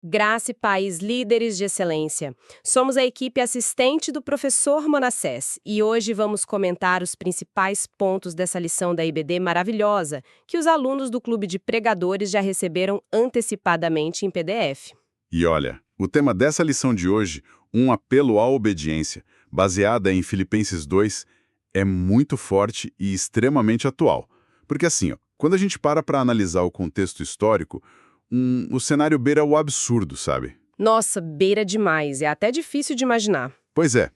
Graça e Paz, líderes de excelência. Somos a equipe assistente do professor Manassés e hoje vamos comentar os principais pontos dessa lição da IBD maravilhosa que os alunos do Clube de Pregadores já receberam antecipadamente em PDF. E olha, o tema dessa lição de hoje, um apelo à obediência, baseada em Filipenses 2, é muito forte e extremamente atual. Porque assim, quando a gente para analisar o contexto histórico, o cenário beira o absurdo, sabe? Nossa, beira demais, é até difícil de imaginar. Pois é,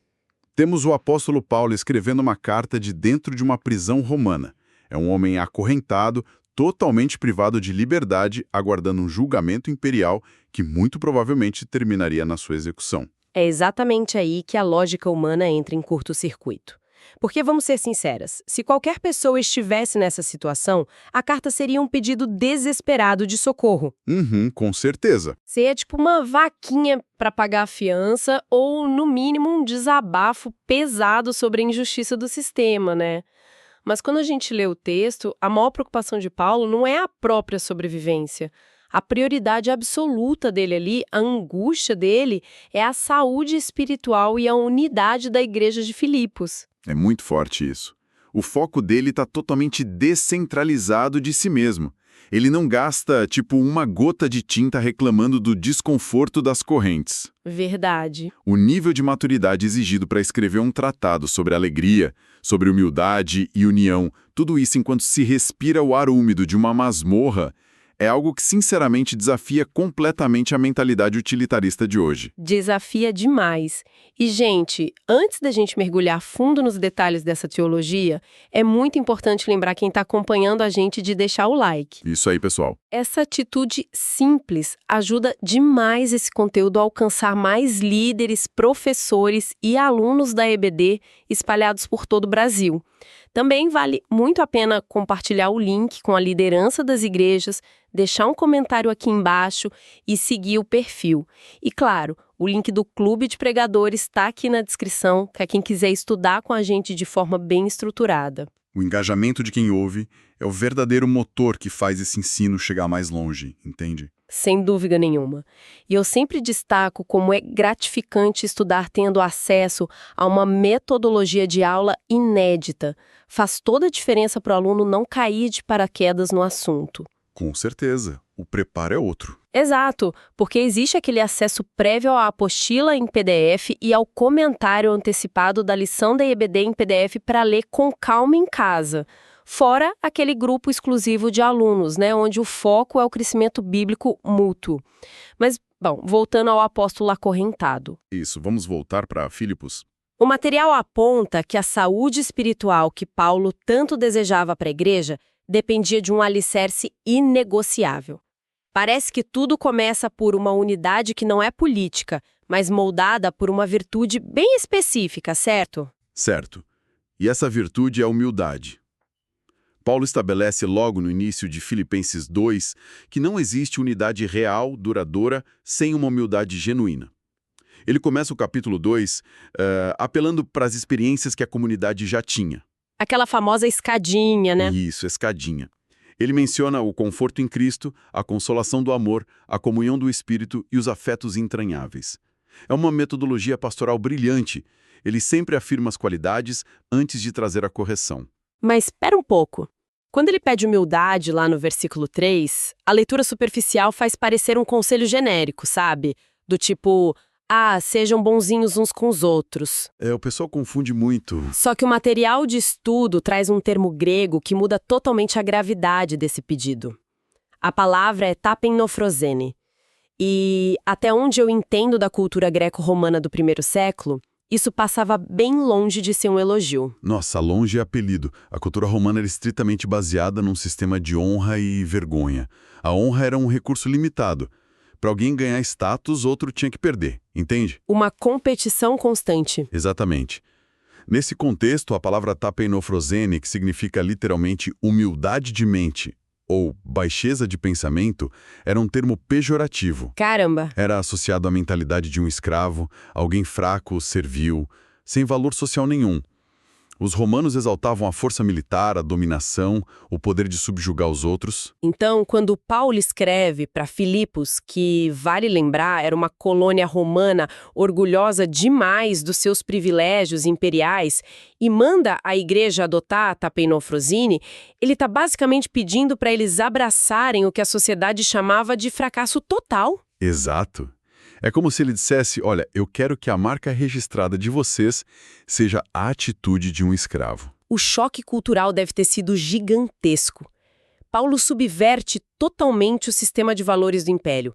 temos o apóstolo Paulo escrevendo uma carta de dentro de uma prisão romana. É um homem acorrentado, totalmente privado de liberdade, aguardando um julgamento imperial que muito provavelmente terminaria na sua execução. É exatamente aí que a lógica humana entra em curto-circuito. Porque, vamos ser sinceras, se qualquer pessoa estivesse nessa situação, a carta seria um pedido desesperado de socorro. Com certeza. Seria tipo uma vaquinha para pagar a fiança ou, no mínimo, um desabafo pesado sobre a injustiça do sistema, né? Mas quando a gente lê o texto, a maior preocupação de Paulo não é a própria sobrevivência. A prioridade absoluta dele ali, a angústia dele, é a saúde espiritual e a unidade da igreja de Filipos. É muito forte isso. O foco dele está totalmente descentralizado de si mesmo. Ele não gasta, tipo, uma gota de tinta reclamando do desconforto das correntes. Verdade. O nível de maturidade exigido para escrever um tratado sobre alegria, sobre humildade e união, tudo isso enquanto se respira o ar úmido de uma masmorra, é algo que sinceramente desafia completamente a mentalidade utilitarista de hoje. Desafia demais. E, gente, antes da gente mergulhar fundo nos detalhes dessa teologia, é muito importante lembrar quem está acompanhando a gente de deixar o like. Isso aí, pessoal. Essa atitude simples ajuda demais esse conteúdo a alcançar mais líderes, professores e alunos da EBD espalhados por todo o Brasil. Também vale muito a pena compartilhar o link com a liderança das igrejas, deixar um comentário aqui embaixo e seguir o perfil. E claro, o link do Clube de Pregadores está aqui na descrição para quem quiser estudar com a gente de forma bem estruturada. O engajamento de quem ouve é o verdadeiro motor que faz esse ensino chegar mais longe, entende? Sem dúvida nenhuma. E eu sempre destaco como é gratificante estudar tendo acesso a uma metodologia de aula inédita. Faz toda a diferença para o aluno não cair de paraquedas no assunto. Com certeza. O preparo é outro. Exato, porque existe aquele acesso prévio à apostila em PDF e ao comentário antecipado da lição da EBD em PDF para ler com calma em casa. Fora aquele grupo exclusivo de alunos, né, onde o foco é o crescimento bíblico mútuo. Mas, bom, voltando ao apóstolo acorrentado. Isso, vamos voltar para Filipos. O material aponta que a saúde espiritual que Paulo tanto desejava para a igreja dependia de um alicerce inegociável. Parece que tudo começa por uma unidade que não é política, mas moldada por uma virtude bem específica, certo? Certo. E essa virtude é a humildade. Paulo estabelece logo no início de Filipenses 2 que não existe unidade real, duradoura, sem uma humildade genuína. Ele começa o capítulo 2 apelando para as experiências que a comunidade já tinha. Aquela famosa escadinha, né? Isso, escadinha. Ele menciona o conforto em Cristo, a consolação do amor, a comunhão do Espírito e os afetos entranháveis. É uma metodologia pastoral brilhante. Ele sempre afirma as qualidades antes de trazer a correção. Mas espera um pouco. Quando ele pede humildade lá no versículo 3, a leitura superficial faz parecer um conselho genérico, sabe? Do tipo, sejam bonzinhos uns com os outros. O pessoal confunde muito. Só que o material de estudo traz um termo grego que muda totalmente a gravidade desse pedido. A palavra é tapenofrosene. E, até onde eu entendo da cultura greco-romana do primeiro século, isso passava bem longe de ser um elogio. Nossa, longe é apelido. A cultura romana era estritamente baseada num sistema de honra e vergonha. A honra era um recurso limitado. Para alguém ganhar status, outro tinha que perder, entende? Uma competição constante. Exatamente. Nesse contexto, a palavra tapenofrosene, que significa literalmente humildade de mente ou baixeza de pensamento, era um termo pejorativo. Caramba! Era associado à mentalidade de um escravo, alguém fraco, servil, sem valor social nenhum. Os romanos exaltavam a força militar, a dominação, o poder de subjugar os outros. Então, quando Paulo escreve para Filipos, que, vale lembrar, era uma colônia romana orgulhosa demais dos seus privilégios imperiais, e manda a igreja adotar a tapeinofrosine, ele está basicamente pedindo para eles abraçarem o que a sociedade chamava de fracasso total. Exato. É como se ele dissesse, olha, eu quero que a marca registrada de vocês seja a atitude de um escravo. O choque cultural deve ter sido gigantesco. Paulo subverte totalmente o sistema de valores do Império.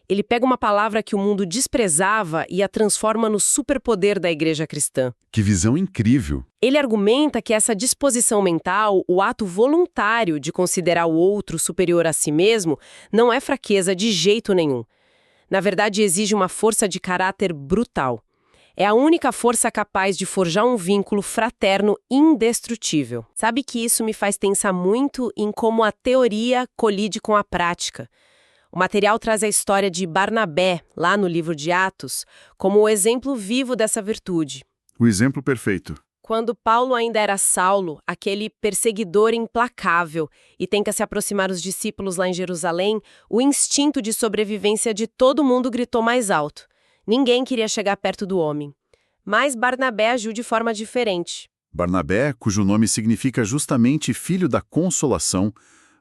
Ele pega uma palavra que o mundo desprezava e a transforma no superpoder da igreja cristã. Que visão incrível! Ele argumenta que essa disposição mental, o ato voluntário de considerar o outro superior a si mesmo, não é fraqueza de jeito nenhum. Na verdade, exige uma força de caráter brutal. É a única força capaz de forjar um vínculo fraterno indestrutível. Sabe que isso me faz pensar muito em como a teoria colide com a prática. O material traz a história de Barnabé, lá no livro de Atos, como o exemplo vivo dessa virtude. O exemplo perfeito. Quando Paulo ainda era Saulo, aquele perseguidor implacável, e tenta se aproximar dos discípulos lá em Jerusalém, o instinto de sobrevivência de todo mundo gritou mais alto. Ninguém queria chegar perto do homem. Mas Barnabé agiu de forma diferente. Barnabé, cujo nome significa justamente filho da consolação,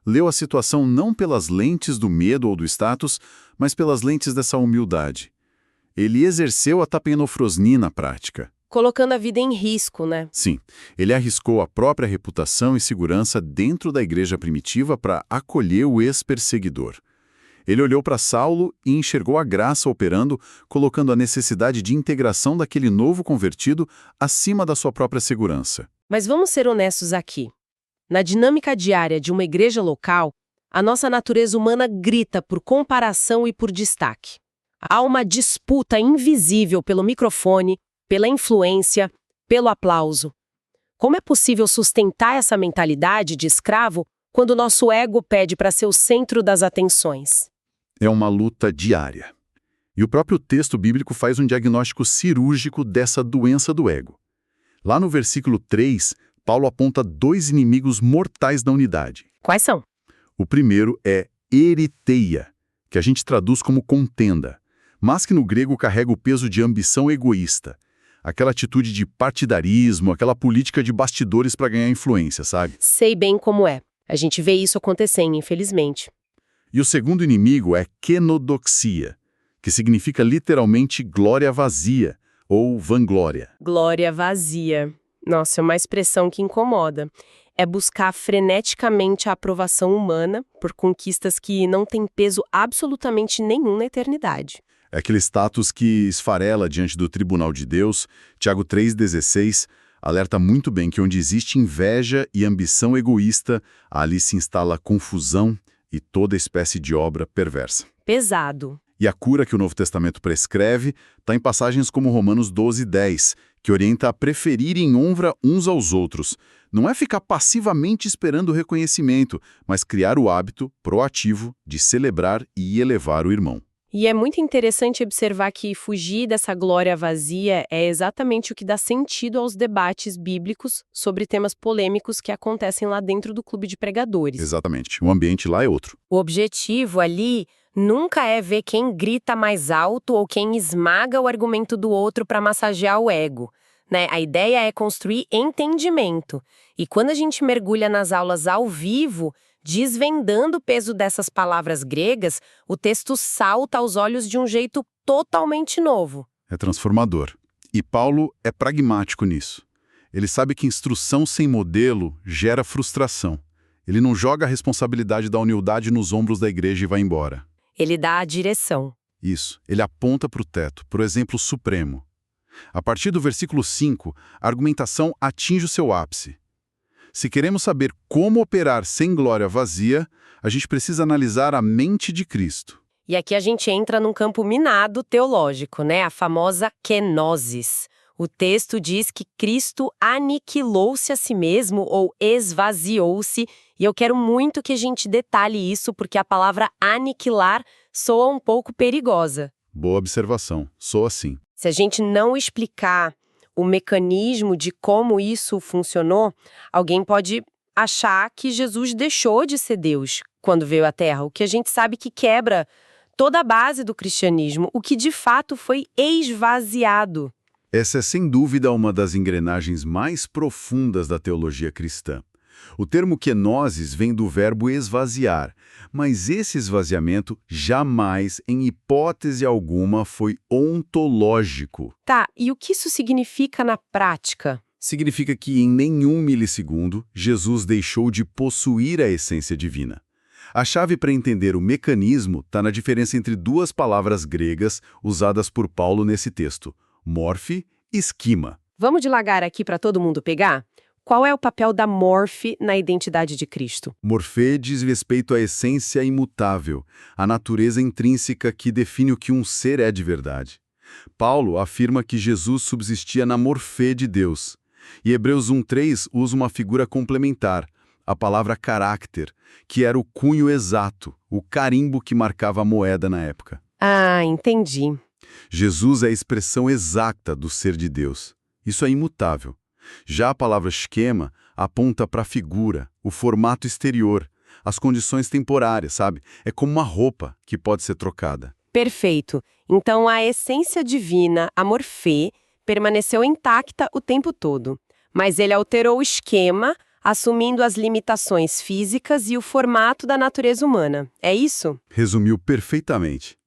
leu a situação não pelas lentes do medo ou do status, mas pelas lentes dessa humildade. Ele exerceu a tapeinofrosine na prática. Colocando a vida em risco, né? Sim, ele arriscou a própria reputação e segurança dentro da igreja primitiva para acolher o ex-perseguidor. Ele olhou para Saulo e enxergou a graça operando, colocando a necessidade de integração daquele novo convertido acima da sua própria segurança. Mas vamos ser honestos aqui. Na dinâmica diária de uma igreja local, a nossa natureza humana grita por comparação e por destaque. Há uma disputa invisível pelo microfone, pela influência, pelo aplauso. Como é possível sustentar essa mentalidade de escravo quando nosso ego pede para ser o centro das atenções? É uma luta diária. E o próprio texto bíblico faz um diagnóstico cirúrgico dessa doença do ego. Lá no versículo 3, Paulo aponta 2 inimigos mortais da unidade. Quais são? O primeiro é eriteia, que a gente traduz como contenda, mas que no grego carrega o peso de ambição egoísta. Aquela atitude de partidarismo, aquela política de bastidores para ganhar influência, sabe? Sei bem como é. A gente vê isso acontecendo, infelizmente. E o segundo inimigo é kenodoxia, que significa literalmente glória vazia, ou vanglória. Glória vazia. Nossa, é uma expressão que incomoda. É buscar freneticamente a aprovação humana por conquistas que não têm peso absolutamente nenhum na eternidade. É aquele status que esfarela diante do tribunal de Deus. Tiago 3,16 alerta muito bem que onde existe inveja e ambição egoísta, ali se instala confusão e toda espécie de obra perversa. Pesado. E a cura que o Novo Testamento prescreve está em passagens como Romanos 12,10, que orienta a preferirem honra uns aos outros. Não é ficar passivamente esperando o reconhecimento, mas criar o hábito proativo de celebrar e elevar o irmão. E é muito interessante observar que fugir dessa glória vazia é exatamente o que dá sentido aos debates bíblicos sobre temas polêmicos que acontecem lá dentro do clube de pregadores. Exatamente. O ambiente lá é outro. O objetivo ali nunca é ver quem grita mais alto ou quem esmaga o argumento do outro para massagear o ego, né? A ideia é construir entendimento. E quando a gente mergulha nas aulas ao vivo, desvendando o peso dessas palavras gregas, o texto salta aos olhos de um jeito totalmente novo. É transformador. E Paulo é pragmático nisso. Ele sabe que instrução sem modelo gera frustração. Ele não joga a responsabilidade da humildade nos ombros da igreja e vai embora. Ele dá a direção. Isso, ele aponta para o teto, para o exemplo supremo. A partir do versículo 5, a argumentação atinge o seu ápice. Se queremos saber como operar sem glória vazia, a gente precisa analisar a mente de Cristo. E aqui a gente entra num campo minado teológico, né? A famosa kenosis. O texto diz que Cristo aniquilou-se a si mesmo ou esvaziou-se, e eu quero muito que a gente detalhe isso porque a palavra aniquilar soa um pouco perigosa. Boa observação, sou assim. Se a gente não explicar o mecanismo de como isso funcionou, alguém pode achar que Jesus deixou de ser Deus quando veio à Terra, o que a gente sabe que quebra toda a base do cristianismo, o que de fato foi esvaziado. Essa é sem dúvida uma das engrenagens mais profundas da teologia cristã. O termo kenosis vem do verbo esvaziar, mas esse esvaziamento jamais, em hipótese alguma, foi ontológico. Tá, e o que isso significa na prática? Significa que em nenhum milissegundo Jesus deixou de possuir a essência divina. A chave para entender o mecanismo está na diferença entre duas palavras gregas usadas por Paulo nesse texto, morfe e esquima. Vamos devagar aqui para todo mundo pegar? Qual é o papel da morfe na identidade de Cristo? Morfê diz respeito à essência imutável, à natureza intrínseca que define o que um ser é de verdade. Paulo afirma que Jesus subsistia na morfê de Deus. E Hebreus 1:3 usa uma figura complementar, a palavra caráter, que era o cunho exato, o carimbo que marcava a moeda na época. Ah, entendi. Jesus é a expressão exata do ser de Deus. Isso é imutável. Já a palavra esquema aponta para a figura, o formato exterior, as condições temporárias, sabe? É como uma roupa que pode ser trocada. Perfeito. Então a essência divina, a morfê, permaneceu intacta o tempo todo. Mas ele alterou o esquema, assumindo as limitações físicas e o formato da natureza humana. É isso? Resumiu perfeitamente.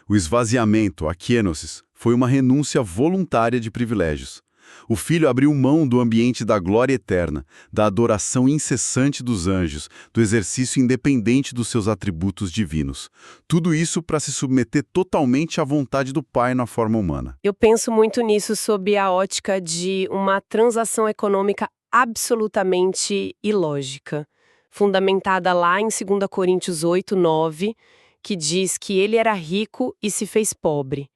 O esvaziamento, a kenosis, foi uma renúncia voluntária de privilégios. O Filho abriu mão do ambiente da glória eterna, da adoração incessante dos anjos, do exercício independente dos seus atributos divinos. Tudo isso para se submeter totalmente à vontade do Pai na forma humana. Eu penso muito nisso sob a ótica de uma transação econômica absolutamente ilógica, fundamentada lá em 2 Coríntios 8:9, que diz que ele era rico e se fez pobre.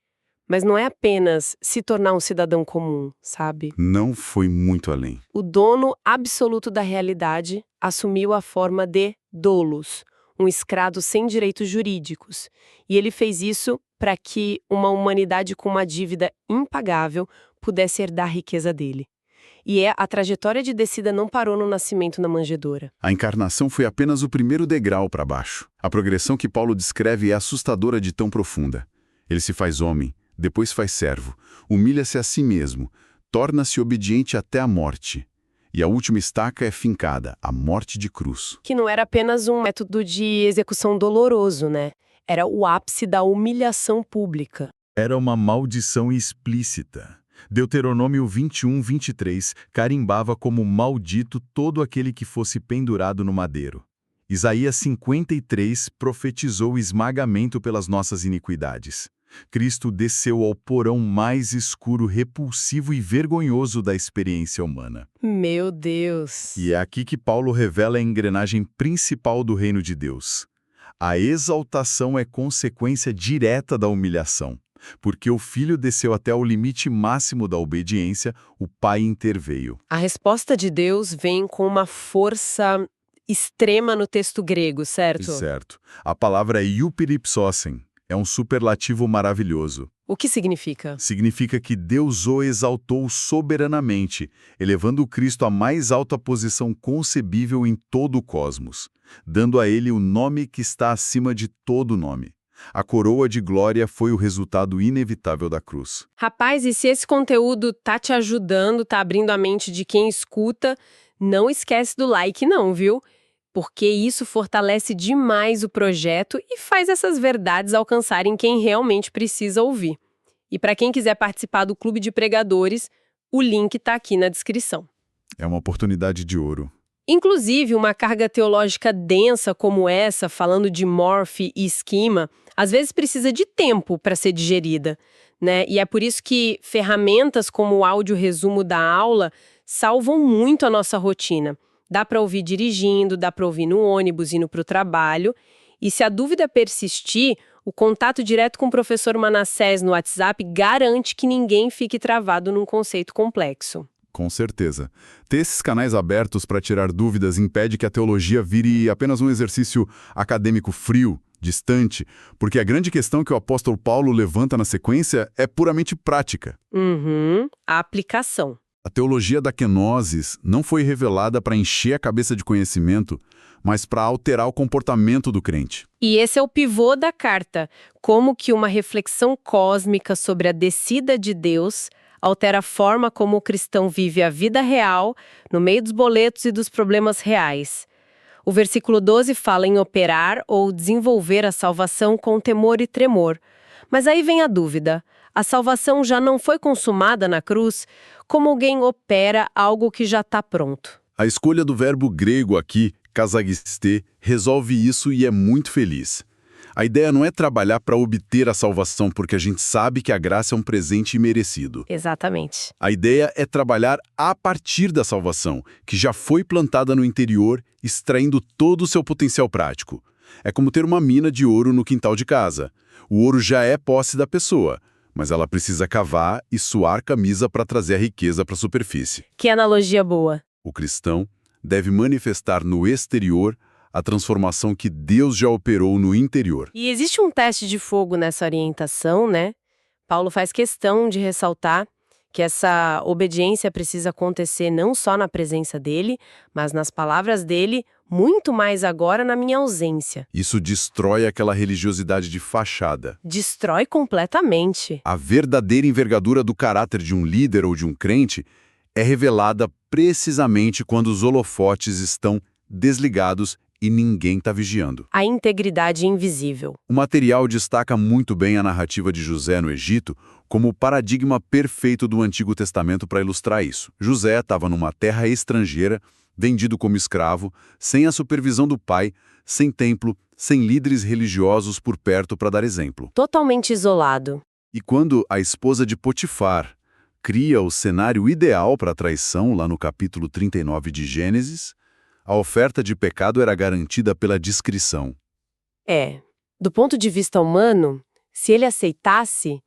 Mas não é apenas se tornar um cidadão comum, sabe? Não foi muito além. O dono absoluto da realidade assumiu a forma de doulos, um escravo sem direitos jurídicos. E ele fez isso para que uma humanidade com uma dívida impagável pudesse herdar a riqueza dele. E a trajetória de descida não parou no nascimento na manjedoura. A encarnação foi apenas o primeiro degrau para baixo. A progressão que Paulo descreve é assustadora de tão profunda. Ele se faz homem, depois faz servo, humilha-se a si mesmo, torna-se obediente até a morte. E a última estaca é fincada, a morte de cruz. Que não era apenas um método de execução doloroso, né? Era o ápice da humilhação pública. Era uma maldição explícita. Deuteronômio 21:23 carimbava como maldito todo aquele que fosse pendurado no madeiro. Isaías 53 profetizou o esmagamento pelas nossas iniquidades. Cristo desceu ao porão mais escuro, repulsivo e vergonhoso da experiência humana. Meu Deus! E é aqui que Paulo revela a engrenagem principal do reino de Deus. A exaltação é consequência direta da humilhação. Porque o Filho desceu até o limite máximo da obediência, o Pai interveio. A resposta de Deus vem com uma força extrema no texto grego, certo? Certo. A palavra é euperipsosen. É um superlativo maravilhoso. O que significa? Significa que Deus o exaltou soberanamente, elevando o Cristo à mais alta posição concebível em todo o cosmos, dando a ele o nome que está acima de todo nome. A coroa de glória foi o resultado inevitável da cruz. Rapaz, e se esse conteúdo tá te ajudando, tá abrindo a mente de quem escuta, não esquece do like não, viu? Porque isso fortalece demais o projeto e faz essas verdades alcançarem quem realmente precisa ouvir. E para quem quiser participar do Clube de Pregadores, o link tá aqui na descrição. É uma oportunidade de ouro. Inclusive, uma carga teológica densa como essa, falando de morfe e esquema, às vezes precisa de tempo para ser digerida, né? E é por isso que ferramentas como o áudio resumo da aula salvam muito a nossa rotina. Dá para ouvir dirigindo, dá para ouvir no ônibus, indo para o trabalho. E se a dúvida persistir, o contato direto com o professor Manassés no WhatsApp garante que ninguém fique travado num conceito complexo. Com certeza. Ter esses canais abertos para tirar dúvidas impede que a teologia vire apenas um exercício acadêmico frio, distante, porque a grande questão que o apóstolo Paulo levanta na sequência é puramente prática. A aplicação. A teologia da kenosis não foi revelada para encher a cabeça de conhecimento, mas para alterar o comportamento do crente. E esse é o pivô da carta, como que uma reflexão cósmica sobre a descida de Deus altera a forma como o cristão vive a vida real, no meio dos boletos e dos problemas reais. O versículo 12 fala em operar ou desenvolver a salvação com temor e tremor. Mas aí vem a dúvida. A salvação já não foi consumada na cruz? Como alguém opera algo que já está pronto? A escolha do verbo grego aqui, kasagiste, resolve isso e é muito feliz. A ideia não é trabalhar para obter a salvação, porque a gente sabe que a graça é um presente imerecido. Exatamente. A ideia é trabalhar a partir da salvação, que já foi plantada no interior, extraindo todo o seu potencial prático. É como ter uma mina de ouro no quintal de casa. O ouro já é posse da pessoa, mas ela precisa cavar e suar camisa para trazer a riqueza para a superfície. Que analogia boa. O cristão deve manifestar no exterior a transformação que Deus já operou no interior. E existe um teste de fogo nessa orientação, né? Paulo faz questão de ressaltar que essa obediência precisa acontecer não só na presença dele, mas nas palavras dele, muito mais agora na minha ausência. Isso destrói aquela religiosidade de fachada. Destrói completamente. A verdadeira envergadura do caráter de um líder ou de um crente é revelada precisamente quando os holofotes estão desligados e ninguém está vigiando. A integridade invisível. O material destaca muito bem a narrativa de José no Egito como o paradigma perfeito do Antigo Testamento para ilustrar isso. José estava numa terra estrangeira, vendido como escravo, sem a supervisão do pai, sem templo, sem líderes religiosos por perto para dar exemplo. Totalmente isolado. E quando a esposa de Potifar cria o cenário ideal para a traição, lá no capítulo 39 de Gênesis, a oferta de pecado era garantida pela discrição. Do ponto de vista humano, se ele aceitasse,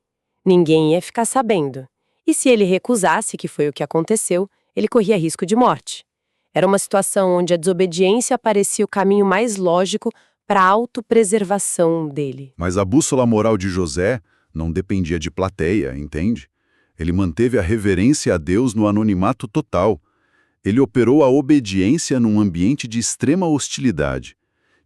ninguém ia ficar sabendo. E se ele recusasse, que foi o que aconteceu, ele corria risco de morte. Era uma situação onde a desobediência parecia o caminho mais lógico para a autopreservação dele. Mas a bússola moral de José não dependia de plateia, entende? Ele manteve a reverência a Deus no anonimato total. Ele operou a obediência num ambiente de extrema hostilidade.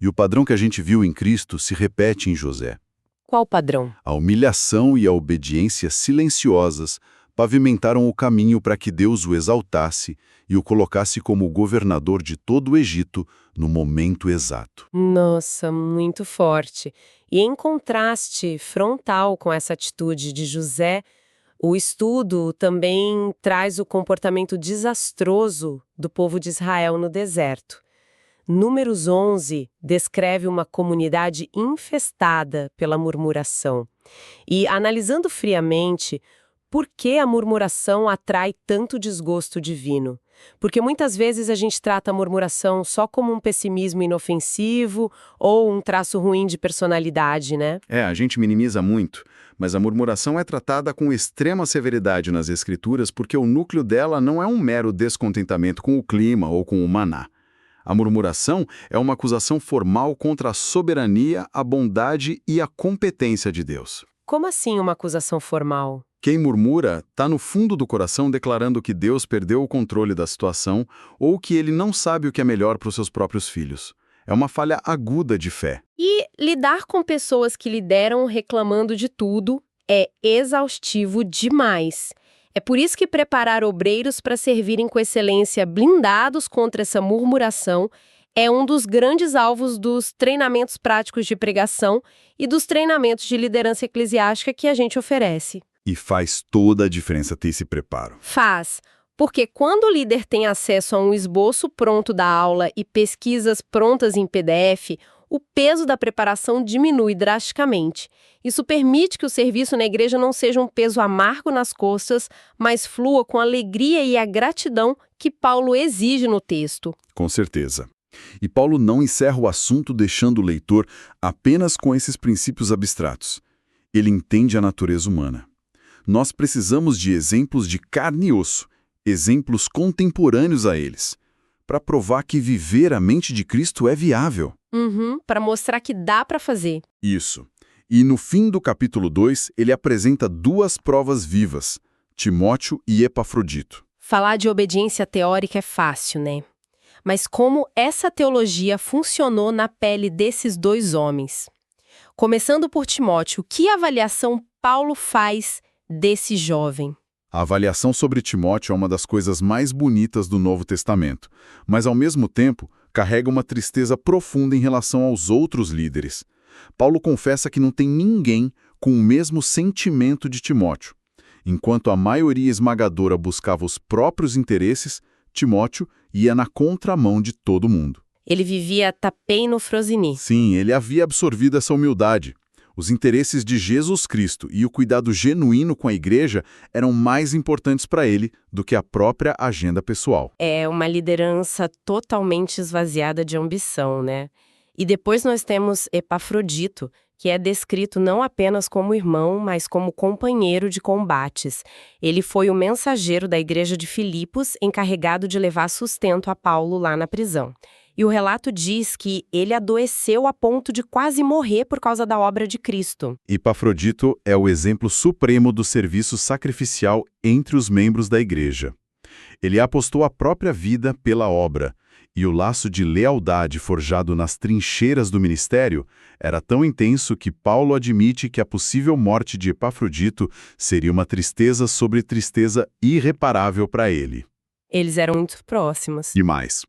E o padrão que a gente viu em Cristo se repete em José. Qual padrão? A humilhação e a obediência silenciosas pavimentaram o caminho para que Deus o exaltasse e o colocasse como governador de todo o Egito no momento exato. Nossa, muito forte. E em contraste frontal com essa atitude de José, o estudo também traz o comportamento desastroso do povo de Israel no deserto. Números 11 descreve uma comunidade infestada pela murmuração. E, analisando friamente, por que a murmuração atrai tanto desgosto divino? Porque muitas vezes a gente trata a murmuração só como um pessimismo inofensivo ou um traço ruim de personalidade, né? A gente minimiza muito, mas a murmuração é tratada com extrema severidade nas Escrituras porque o núcleo dela não é um mero descontentamento com o clima ou com o maná. A murmuração é uma acusação formal contra a soberania, a bondade e a competência de Deus. Como assim uma acusação formal? Quem murmura está no fundo do coração declarando que Deus perdeu o controle da situação ou que ele não sabe o que é melhor para os seus próprios filhos. É uma falha aguda de fé. E lidar com pessoas que lideram reclamando de tudo é exaustivo demais. É por isso que preparar obreiros para servirem com excelência blindados contra essa murmuração é um dos grandes alvos dos treinamentos práticos de pregação e dos treinamentos de liderança eclesiástica que a gente oferece. E faz toda a diferença ter esse preparo. Faz, porque quando o líder tem acesso a um esboço pronto da aula e pesquisas prontas em PDF, o peso da preparação diminui drasticamente. Isso permite que o serviço na igreja não seja um peso amargo nas costas, mas flua com a alegria e a gratidão que Paulo exige no texto. Com certeza. E Paulo não encerra o assunto deixando o leitor apenas com esses princípios abstratos. Ele entende a natureza humana. Nós precisamos de exemplos de carne e osso, exemplos contemporâneos a eles. para provar que viver a mente de Cristo é viável. Para mostrar que dá para fazer. Isso. E no fim do capítulo 2, ele apresenta duas provas vivas, Timóteo e Epafrodito. Falar de obediência teórica é fácil, né? Mas como essa teologia funcionou na pele desses dois homens? Começando por Timóteo, que avaliação Paulo faz desse jovem? A avaliação sobre Timóteo é uma das coisas mais bonitas do Novo Testamento, mas ao mesmo tempo carrega uma tristeza profunda em relação aos outros líderes. Paulo confessa que não tem ninguém com o mesmo sentimento de Timóteo. Enquanto a maioria esmagadora buscava os próprios interesses, Timóteo ia na contramão de todo mundo. Ele vivia tapei no frozini. Sim, ele havia absorvido essa humildade. Os interesses de Jesus Cristo e o cuidado genuíno com a igreja eram mais importantes para ele do que a própria agenda pessoal. É uma liderança totalmente esvaziada de ambição, né? E depois nós temos Epafrodito, que é descrito não apenas como irmão, mas como companheiro de combates. Ele foi o mensageiro da igreja de Filipos, encarregado de levar sustento a Paulo lá na prisão. E o relato diz que ele adoeceu a ponto de quase morrer por causa da obra de Cristo. Epafrodito é o exemplo supremo do serviço sacrificial entre os membros da igreja. Ele apostou a própria vida pela obra, e o laço de lealdade forjado nas trincheiras do ministério era tão intenso que Paulo admite que a possível morte de Epafrodito seria uma tristeza sobre tristeza irreparável para ele. Eles eram muito próximos. E mais,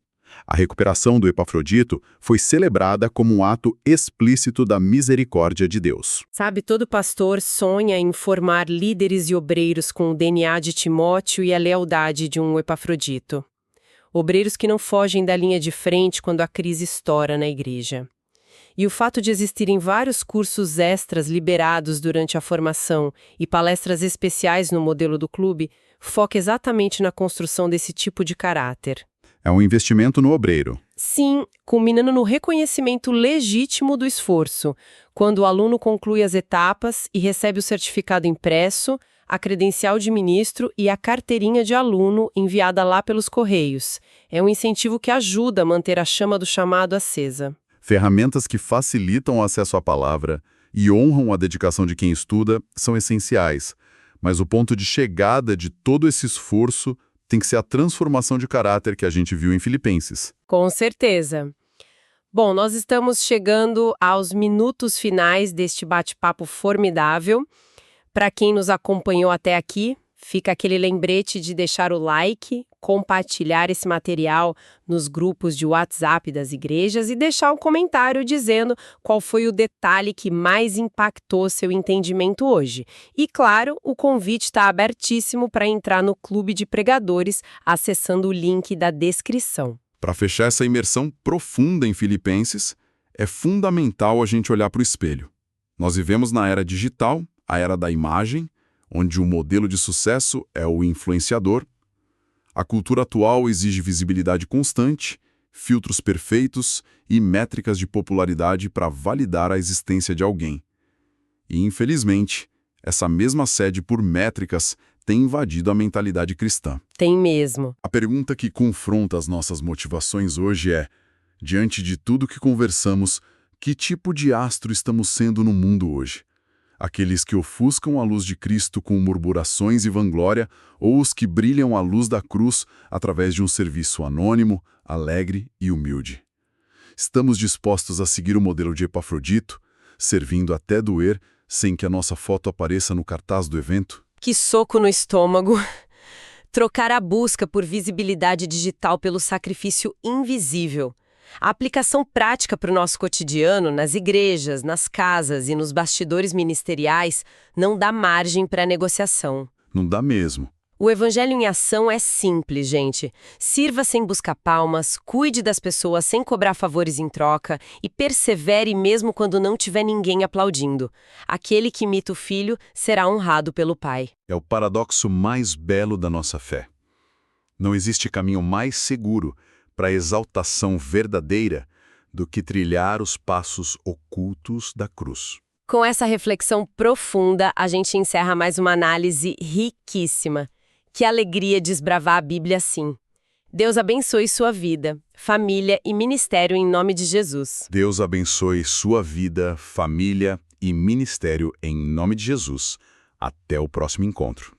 a recuperação do Epafrodito foi celebrada como um ato explícito da misericórdia de Deus. Sabe, todo pastor sonha em formar líderes e obreiros com o DNA de Timóteo e a lealdade de um Epafrodito. Obreiros que não fogem da linha de frente quando a crise estoura na igreja. E o fato de existirem vários cursos extras liberados durante a formação e palestras especiais no modelo do clube foca exatamente na construção desse tipo de caráter. É um investimento no obreiro. Sim, culminando no reconhecimento legítimo do esforço, quando o aluno conclui as etapas e recebe o certificado impresso, a credencial de ministro e a carteirinha de aluno enviada lá pelos correios. É um incentivo que ajuda a manter a chama do chamado acesa. Ferramentas que facilitam o acesso à palavra e honram a dedicação de quem estuda são essenciais, mas o ponto de chegada de todo esse esforço tem que ser a transformação de caráter que a gente viu em Filipenses. Com certeza. Bom, nós estamos chegando aos minutos finais deste bate-papo formidável. Para quem nos acompanhou até aqui, fica aquele lembrete de deixar o like, compartilhar esse material nos grupos de WhatsApp das igrejas e deixar um comentário dizendo qual foi o detalhe que mais impactou seu entendimento hoje. E, claro, o convite está abertíssimo para entrar no Clube de Pregadores, acessando o link da descrição. Para fechar essa imersão profunda em Filipenses, é fundamental a gente olhar para o espelho. Nós vivemos na era digital, a era da imagem, onde o modelo de sucesso é o influenciador. A cultura atual exige visibilidade constante, filtros perfeitos e métricas de popularidade para validar a existência de alguém. E, infelizmente, essa mesma sede por métricas tem invadido a mentalidade cristã. Tem mesmo. A pergunta que confronta as nossas motivações hoje é, diante de tudo que conversamos, que tipo de astro estamos sendo no mundo hoje? Aqueles que ofuscam a luz de Cristo com murmurações e vanglória, ou os que brilham à luz da cruz através de um serviço anônimo, alegre e humilde. Estamos dispostos a seguir o modelo de Epafrodito, servindo até doer, sem que a nossa foto apareça no cartaz do evento? Que soco no estômago! Trocar a busca por visibilidade digital pelo sacrifício invisível. A aplicação prática para o nosso cotidiano, nas igrejas, nas casas e nos bastidores ministeriais, não dá margem para negociação. Não dá mesmo. O evangelho em ação é simples, gente. Sirva sem buscar palmas, cuide das pessoas sem cobrar favores em troca e persevere mesmo quando não tiver ninguém aplaudindo. Aquele que imita o filho será honrado pelo pai. É o paradoxo mais belo da nossa fé. Não existe caminho mais seguro para a exaltação verdadeira do que trilhar os passos ocultos da cruz. Com essa reflexão profunda, a gente encerra mais uma análise riquíssima. Que alegria desbravar a Bíblia assim. Deus abençoe sua vida, família e ministério em nome de Jesus. Deus abençoe sua vida, família e ministério em nome de Jesus. Até o próximo encontro.